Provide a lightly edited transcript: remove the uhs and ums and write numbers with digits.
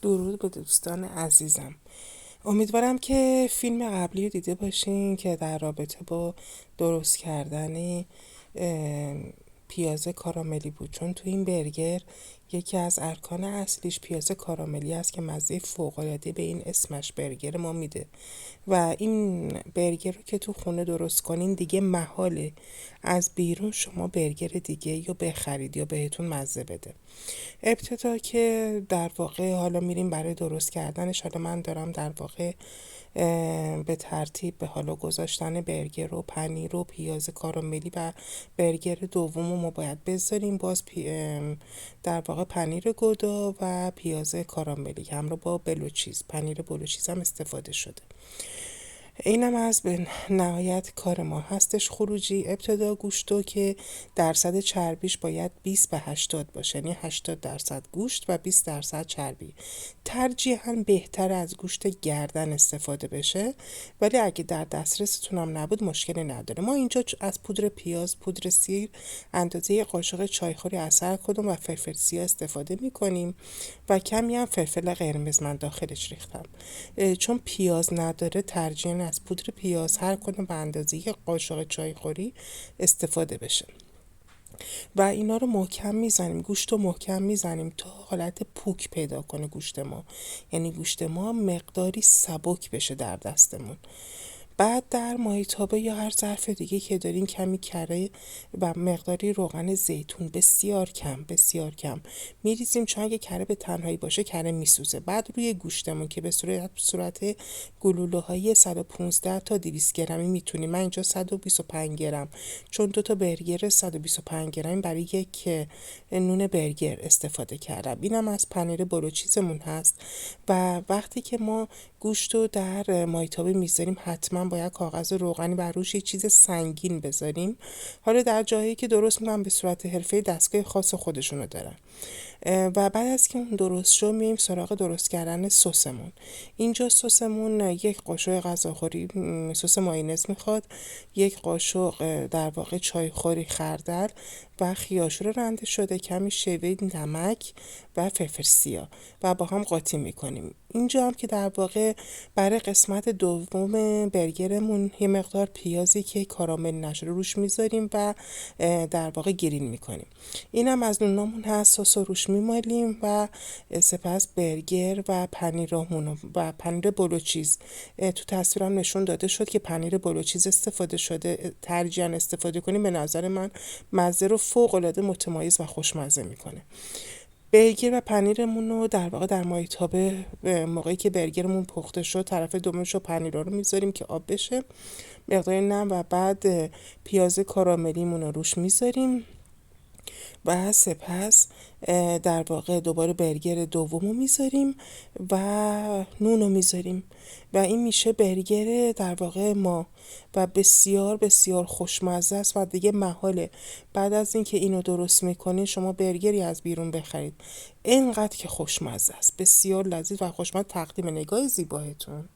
درود به دوستان عزیزم. امیدوارم که فیلم قبلی رو دیده باشین که در رابطه با درست کردن پیاز کاراملی بود، چون تو این برگر یکی از ارکان اصلیش پیاز کاراملی است که مزه فوق‌العاده به این اسمش برگر ما میده و این برگر رو که تو خونه درست کنین دیگه محاله از بیرون شما برگر دیگه یا بخرید یا بهتون مزه بده. ابتدا که در واقع حالا میریم برای درست کردنش، حالا من دارم در واقع به ترتیب به حالا گذاشتن برگر و پنیر و پیاز کاراملی و برگر دوم رو ما باید بذاریم. باز در واقع پنیر گودا و پیاز کاراملی همراه با بلوچیز، پنیر بلوچیز هم استفاده شده. اینم از به نهایت کار ما هستش. خروجی ابتدا گوشتو که درصد چربیش باید 20 به 80 باشه، یعنی 80% گوشت و 20% چربی. ترجیحاً بهتر از گوشت گردن استفاده بشه، ولی اگه در دسترستون هم نبود مشکلی نداره. ما اینجا از پودر پیاز، پودر سیر، اندازه قاشق چایخوری عسل کدوم و فلفل سیاه استفاده میکنیم و کمی هم فلفل قرمز من داخلش ریختم. چون پیاز نداره ترجیحاً از پودر پیاز هر کدوم به اندازه قاشق چایخوری استفاده بشه و اینا رو محکم میزنیم. گوشت رو محکم میزنیم تا حالت پوک پیدا کنه گوشت ما، یعنی گوشت ما مقداری سبک بشه در دستمون. بعد در مایتابه یا هر ظرف دیگه که دارین کمی کره و مقداری روغن زیتون بسیار کم بسیار کم میریزیم، چون اگه کره به تنهایی باشه کره میسوزه. بعد روی گوشتمون که به صورت گلوله های 115 تا 200 گرمی میتونیم، من اینجا 125 گرم چون دو تا برگر 125 گرم برای یک نون برگر استفاده کردم. اینم از پنیر بلوچیزمون هست و وقتی که ما گوشت رو در مایتابه میذاریم حتما باید کاغذ روغنی بر روش یه چیز سنگین بذاریم. حالا در جایی که درست میکنم به صورت حرفه دستگاه خاص خودشونو دارن. و بعد از که اون درست شد میایم سراغ درست کردن سسمون. اینجا سسمون یک قاشق غذاخوری سس مایونز میخواد، یک قاشق در واقع چایخوری خردل و خیارشور رنده شده، کمی شیوه نمک و فلفل سیاه و با هم قاطی میکنیم. اینجا هم که در واقع برای قسمت دوم برگرمون یه مقدار پیازی که کارامل نشده روش میذاریم و در واقع گرین میکنیم. اینم از نونامون هست. سس روش میمالیم و سپس برگر و پنیرامون و پنیر بلوچیز تو تصویرم نشون داده شد که پنیر بلوچیز استفاده شده. ترجیحاً استفاده کنیم، به نظر من مزه رو فوق العاده متمایز و خوشمزه میکنه. برگر و پنیرمون رو در واقع در مایتابه موقعی که برگرمون پخته شد طرف دومش رو پنیرا رو میذاریم که آب بشه، مقدار نم و بعد پیاز کاراملیمون رو روش میذاریم و سپس در واقع دوباره برگر دومو میذاریم و نونو میذاریم و این میشه برگر در واقع ما و بسیار بسیار خوشمزه است و دیگه محاله بعد از اینکه اینو درست میکنین شما برگری از بیرون بخرید. اینقدر که خوشمزه است، بسیار لذیذ و خوشمزه. تقدیم نگاه زیبایتون.